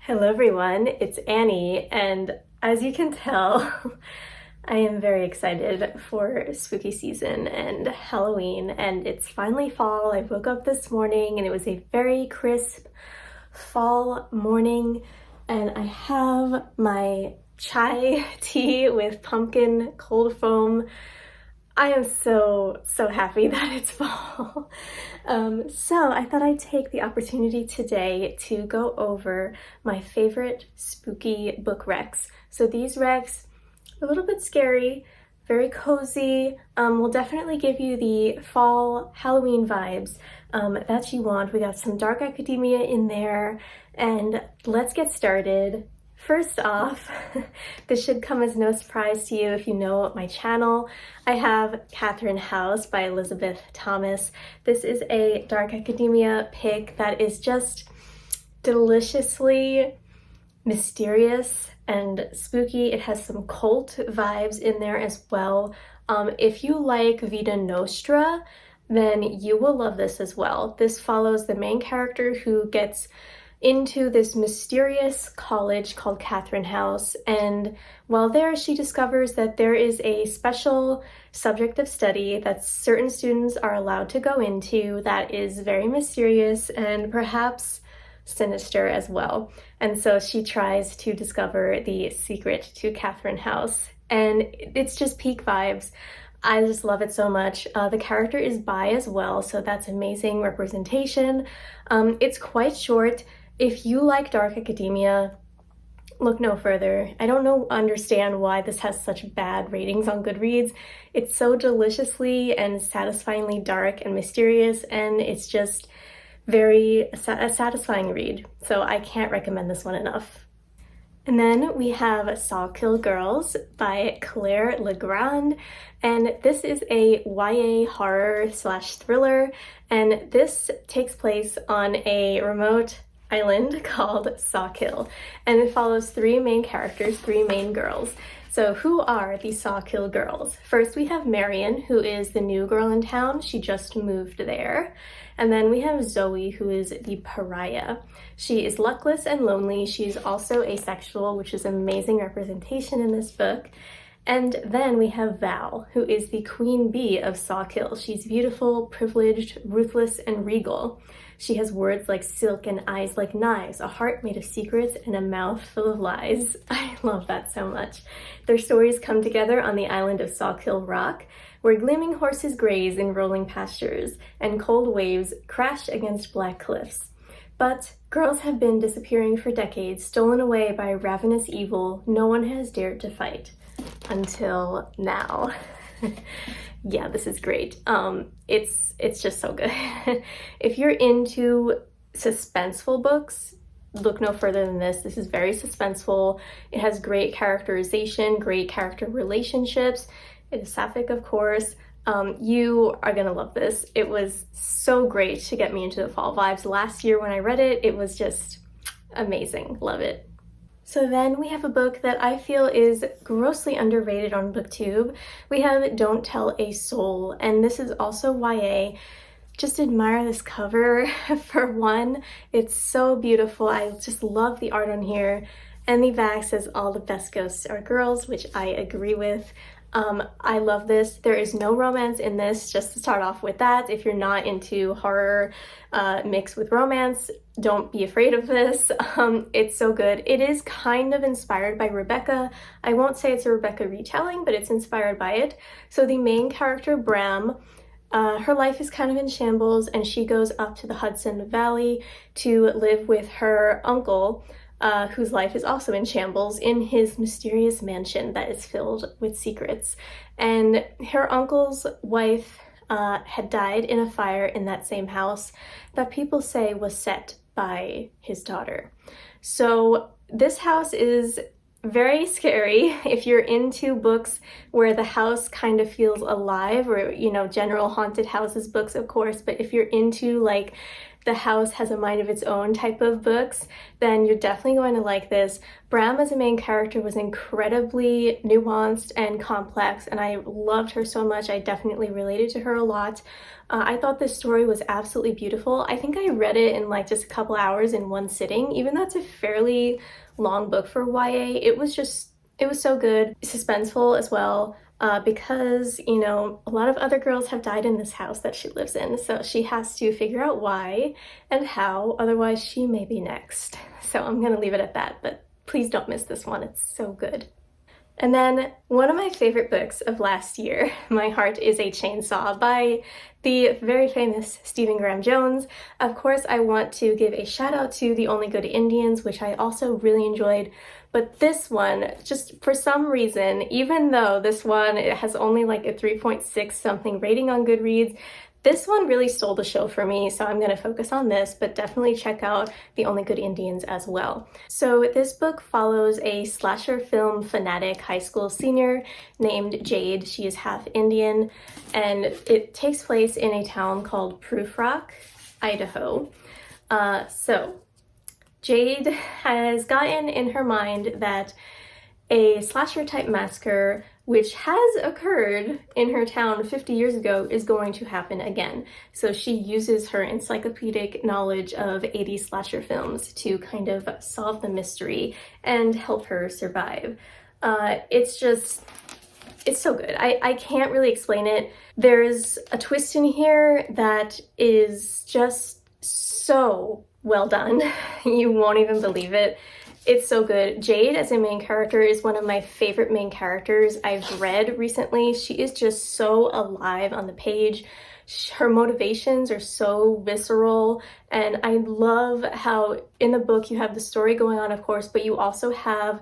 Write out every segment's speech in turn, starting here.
Hello everyone, it's Annie, and as you can tell, I am very excited for spooky season and Halloween, and it's finally fall. I woke up this morning and it was a very crisp fall morning, and I have my chai tea with pumpkin cold foam. I am so happy that it's fall. So I thought I'd take the opportunity today to go over my favorite spooky book recs. So these recs are a little bit scary, very cozy, will definitely give you the fall Halloween vibes that you want. We got some dark academia in there, and let's get started. First off, this should come as no surprise to you if you know my channel. I have Catherine House by Elizabeth Thomas. This is a dark academia pick that is just deliciously mysterious and spooky. It has some cult vibes in there as well. If you like Vita Nostra, then you will love this as well. This follows the main character who gets into this mysterious college called Catherine House, and while there she discovers that there is a special subject of study that certain students are allowed to go into that is very mysterious and perhaps sinister as well. And so she tries to discover the secret to Catherine House, and it's just peak vibes. I just love it so much. The character is bi as well, so that's amazing representation. It's quite short. If you like dark academia, look no further. I don't understand why this has such bad ratings on Goodreads. It's so deliciously and satisfyingly dark and mysterious, and it's just a satisfying read. So I can't recommend this one enough. And then we have Sawkill Girls by Claire Legrand, and this is a YA horror / thriller, and this takes place on a remote island called Sawkill, and it follows three main characters, three main girls. So who are the Sawkill girls? First we have Marion, who is the new girl in town. She just moved there. And then we have Zoe, who is the pariah. She is luckless and lonely. She's also asexual, which is amazing representation in this book. And then we have Val, who is the queen bee of Sawkill. She's beautiful, privileged, ruthless, and regal. She has words like silk and eyes like knives, a heart made of secrets, and a mouth full of lies. I love that so much. Their stories come together on the island of Sawkill Rock, where gleaming horses graze in rolling pastures, and cold waves crash against black cliffs. But girls have been disappearing for decades, stolen away by ravenous evil no one has dared to fight. Until now. Yeah, this is great. It's just so good. If you're into suspenseful books, look no further than this. This is very suspenseful. It has great characterization, great character relationships. It is sapphic, of course. You are gonna love this. It was so great to get me into the fall vibes. Last year when I read it, it was just amazing. Love it. So then we have a book that I feel is grossly underrated on Booktube. We have Don't Tell a Soul, and this is also YA. Just admire this cover for one. It's so beautiful. I just love the art on here. And the back says all the best ghosts are girls, which I agree with. I love this. There is no romance in this, just to start off with that. If you're not into horror mixed with romance, don't be afraid of this. It's so good. It is kind of inspired by Rebecca. I won't say it's a Rebecca retelling, but it's inspired by it. So the main character, Bram, her life is kind of in shambles, and she goes up to the Hudson Valley to live with her uncle, whose life is also in shambles, in his mysterious mansion that is filled with secrets. And her uncle's wife had died in a fire in that same house that people say was set by his daughter. So this house is very scary if you're into books where the house kind of feels alive, or, you know, general haunted houses books, of course, but if you're into like the house has a mind of its own type of books, then you're definitely going to like this. Bram as a main character was incredibly nuanced and complex, and I loved her so much. I definitely related to her a lot. I thought this story was absolutely beautiful. I think I read it in like just a couple hours in one sitting. Even though it's a fairly long book for YA, it was so good. Suspenseful as well. Because, you know, a lot of other girls have died in this house that she lives in, so she has to figure out why and how, otherwise she may be next. So I'm gonna leave it at that, but please don't miss this one, it's so good. And then one of my favorite books of last year, My Heart is a Chainsaw by the very famous Stephen Graham Jones. Of course, I want to give a shout out to The Only Good Indians, which I also really enjoyed. But this one, just for some reason, even though this one, it has only like a 3.6 something rating on Goodreads, this one really stole the show for me, so I'm gonna focus on this, but definitely check out The Only Good Indians as well. So this book follows a slasher film fanatic high school senior named Jade. She is half Indian, and it takes place in a town called Proof Rock, Idaho. So Jade has gotten in her mind that a slasher type massacre, which has occurred in her town 50 years ago, is going to happen again. So she uses her encyclopedic knowledge of 80s slasher films to kind of solve the mystery and help her survive. It's so good. I can't really explain it. There's a twist in here that is just so well done. You won't even believe it. It's so good. Jade as a main character is one of my favorite main characters I've read recently. She is just so alive on the page. Her motivations are so visceral, and I love how in the book you have the story going on, of course, but you also have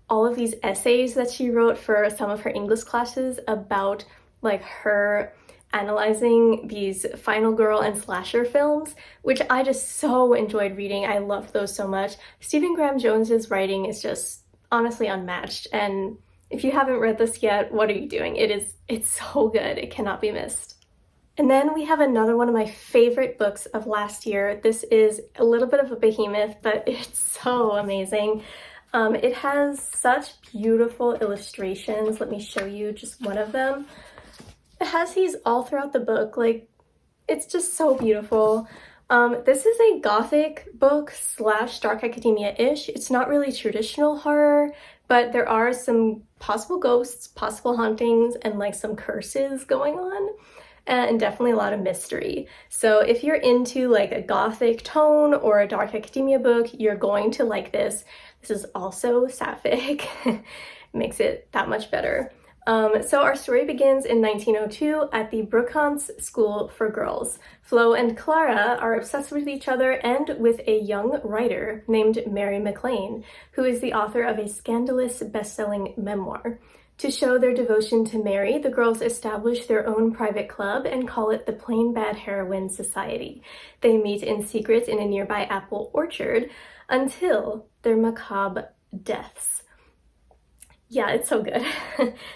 all of these essays that she wrote for some of her English classes about like her analyzing these final girl and slasher films, which I just so enjoyed reading. I loved those so much. Stephen Graham Jones's writing is just honestly unmatched, and if you haven't read this yet, what are you doing? It's so good. It cannot be missed. And then we have another one of my favorite books of last year. This is a little bit of a behemoth, but it's so amazing. It has such beautiful illustrations. Let me show you just one of them. It has these all throughout the book, like, it's just so beautiful. This is a gothic book / dark academia-ish. It's not really traditional horror, but there are some possible ghosts, possible hauntings, and like some curses going on, and definitely a lot of mystery. So if you're into like a gothic tone or a dark academia book, you're going to like this. This is also sapphic. Makes it that much better. So our story begins in 1902 at the Brookhan's School for Girls. Flo and Clara are obsessed with each other and with a young writer named Mary McLean, who is the author of a scandalous best-selling memoir. To show their devotion to Mary, the girls establish their own private club and call it the Plain Bad Heroine Society. They meet in secret in a nearby apple orchard until their macabre deaths. Yeah, it's so good.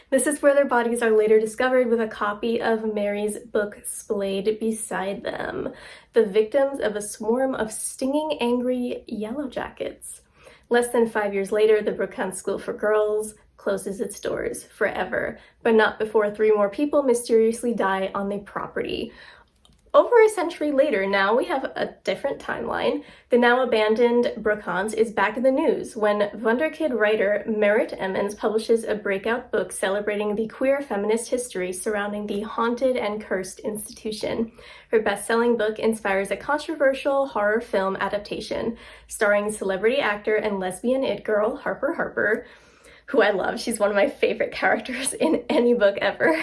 This is where their bodies are later discovered with a copy of Mary's book splayed beside them, the victims of a swarm of stinging, angry yellow jackets. Less than 5 years later, the Brookhound School for Girls closes its doors forever, but not before 3 more people mysteriously die on the property. Over a century later, now we have a different timeline. The now abandoned Brookhan's is back in the news when wunderkid writer Merritt Emmons publishes a breakout book celebrating the queer feminist history surrounding the haunted and cursed institution. Her best-selling book inspires a controversial horror film adaptation starring celebrity actor and lesbian it girl Harper Harper, who I love. She's one of my favorite characters in any book ever.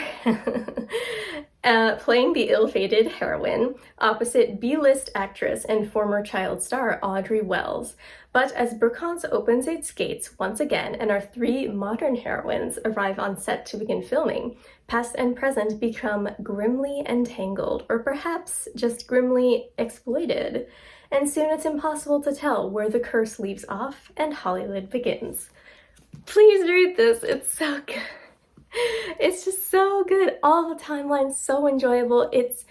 Playing the ill-fated heroine opposite B-list actress and former child star Audrey Wells. But as Brookhan's opens its gates once again and our 3 modern heroines arrive on set to begin filming, past and present become grimly entangled, or perhaps just grimly exploited. And soon it's impossible to tell where the curse leaves off and Hollywood begins. Please read this, it's so good. It's just so good. All the timelines so enjoyable. It's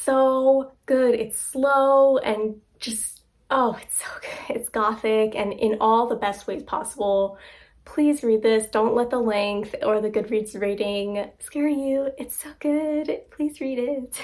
so good. It's slow and just, oh, it's so good. It's gothic and in all the best ways possible. Please read this. Don't let the length or the Goodreads rating scare you. It's so good. Please read it.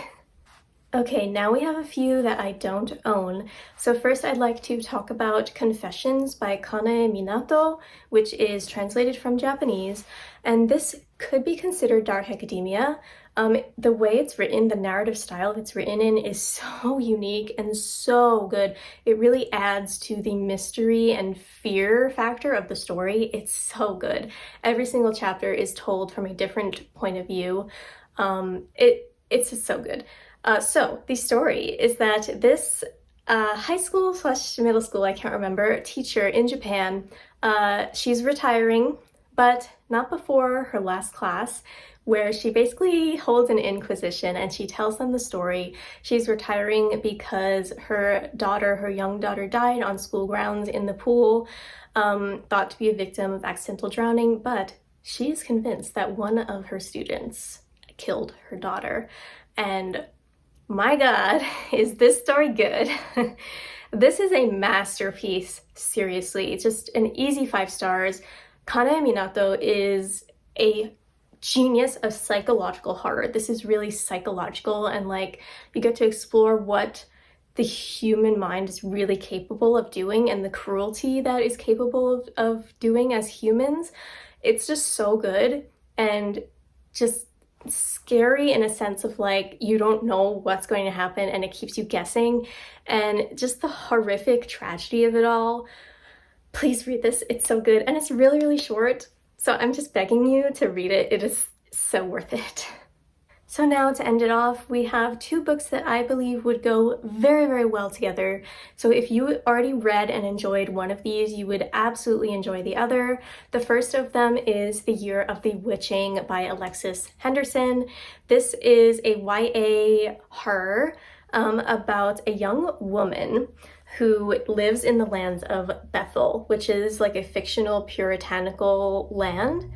Okay, now we have a few that I don't own. So first I'd like to talk about Confessions by Kanae Minato, which is translated from Japanese, and this could be considered dark academia. The way it's written, the narrative style it's written in is so unique and so good. It really adds to the mystery and fear factor of the story. It's so good. Every single chapter is told from a different point of view. It's just so good. So the story is that this high school / middle school, I can't remember, teacher in Japan, she's retiring, but not before her last class, where she basically holds an inquisition and she tells them the story. She's retiring because her young daughter died on school grounds in the pool, thought to be a victim of accidental drowning, but she is convinced that one of her students killed her daughter. And my God, is this story good? This is a masterpiece, seriously. It's just an easy 5 stars. Kanae Minato is a genius of psychological horror. This is really psychological, and like you get to explore what the human mind is really capable of doing and the cruelty that is capable of doing as humans. It's just so good and just scary in a sense of like you don't know what's going to happen and it keeps you guessing, and just the horrific tragedy of it all. Please read this. It's so good, and it's really, really short, so I'm just begging you to read it. It is so worth it. So now to end it off, we have 2 books that I believe would go very, very well together. So if you already read and enjoyed one of these, you would absolutely enjoy the other. The first of them is The Year of the Witching by Alexis Henderson. This is a YA horror about a young woman who lives in the lands of Bethel, which is like a fictional puritanical land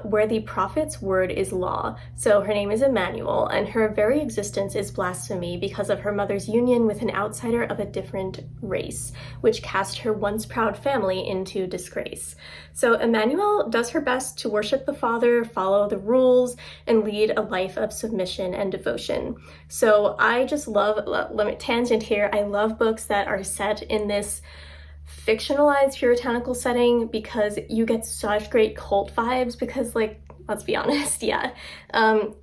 where the prophet's word is law. So her name is Emmanuel, and her very existence is blasphemy because of her mother's union with an outsider of a different race, which cast her once proud family into disgrace. So Emmanuel does her best to worship the Father, follow the rules, and lead a life of submission and devotion. So I just love, let me tangent here, I love books that are set in this fictionalized puritanical setting because you get such great cult vibes because, like, let's be honest, yeah. And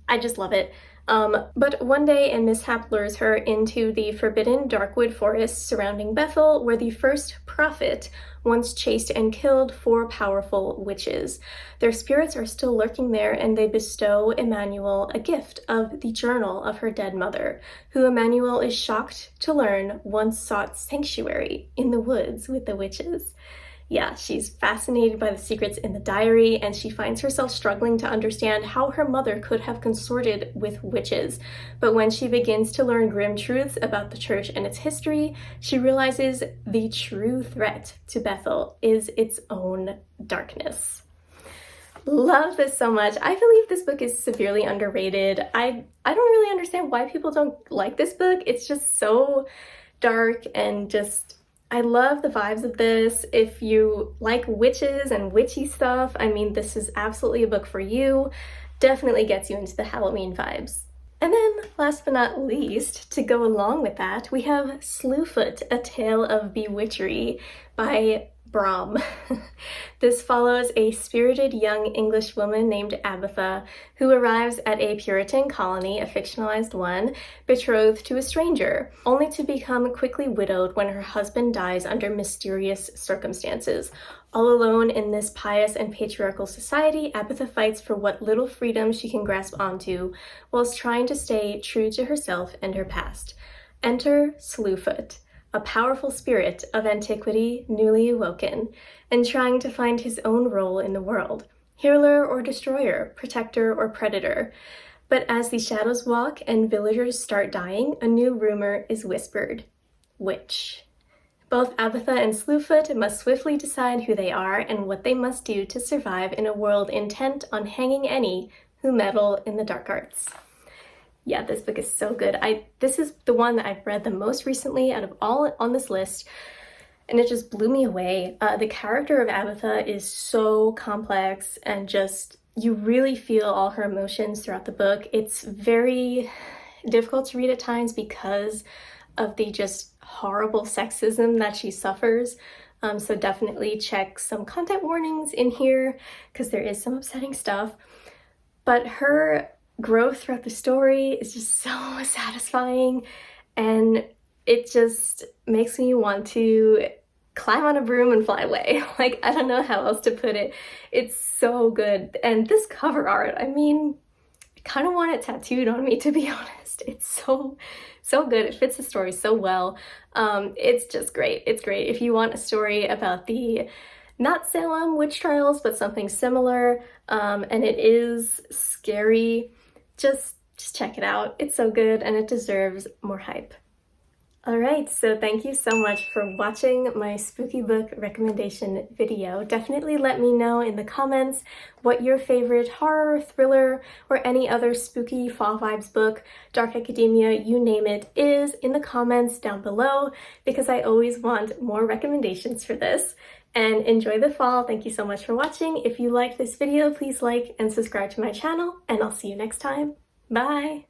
I just love it. But one day a mishap lures her into the forbidden darkwood forests surrounding Bethel, where the first prophet once chased and killed 4 powerful witches. Their spirits are still lurking there, and they bestow Emmanuel a gift of the journal of her dead mother, who Emmanuel is shocked to learn once sought sanctuary in the woods with the witches. Yeah, she's fascinated by the secrets in the diary, and she finds herself struggling to understand how her mother could have consorted with witches. But when she begins to learn grim truths about the church and its history, she realizes the true threat to Bethel is its own darkness. Love this so much. I believe this book is severely underrated. I don't really understand why people don't like this book. It's just so dark and just, I love the vibes of this. If you like witches and witchy stuff, I mean, this is absolutely a book for you. Definitely gets you into the Halloween vibes. And then, last but not least, to go along with that, we have Slewfoot, A Tale of Bewitchery by Brom. This follows a spirited young English woman named Abatha who arrives at a Puritan colony, a fictionalized one, betrothed to a stranger, only to become quickly widowed when her husband dies under mysterious circumstances. All alone in this pious and patriarchal society, Abatha fights for what little freedom she can grasp onto, whilst trying to stay true to herself and her past. Enter Slewfoot, a powerful spirit of antiquity newly awoken, and trying to find his own role in the world, healer or destroyer, protector or predator. But as the shadows walk and villagers start dying, a new rumor is whispered: witch. Both Abatha and Slewfoot must swiftly decide who they are and what they must do to survive in a world intent on hanging any who meddle in the dark arts. Yeah, this book is so good. This is the one that I've read the most recently out of all on this list, and it just blew me away. The character of Agatha is so complex, and just you really feel all her emotions throughout the book. It's very difficult to read at times because of the just horrible sexism that she suffers. So definitely check some content warnings in here because there is some upsetting stuff. But her growth throughout the story is just so satisfying, and it just makes me want to climb on a broom and fly away. Like, I don't know how else to put it. It's so good. And this cover art, I mean, I kind of want it tattooed on me, to be honest. It's so good. It fits the story so well. It's just great. It's great. If you want a story about the not Salem witch trials, but something similar, and it is scary, just check it out. It's so good and it deserves more hype. Alright, so thank you so much for watching my spooky book recommendation video. Definitely let me know in the comments what your favorite horror, thriller, or any other spooky fall vibes book, dark academia, you name it, is in the comments down below, because I always want more recommendations for this. And enjoy the fall. Thank you so much for watching. If you liked this video, please like and subscribe to my channel, and I'll see you next time. Bye!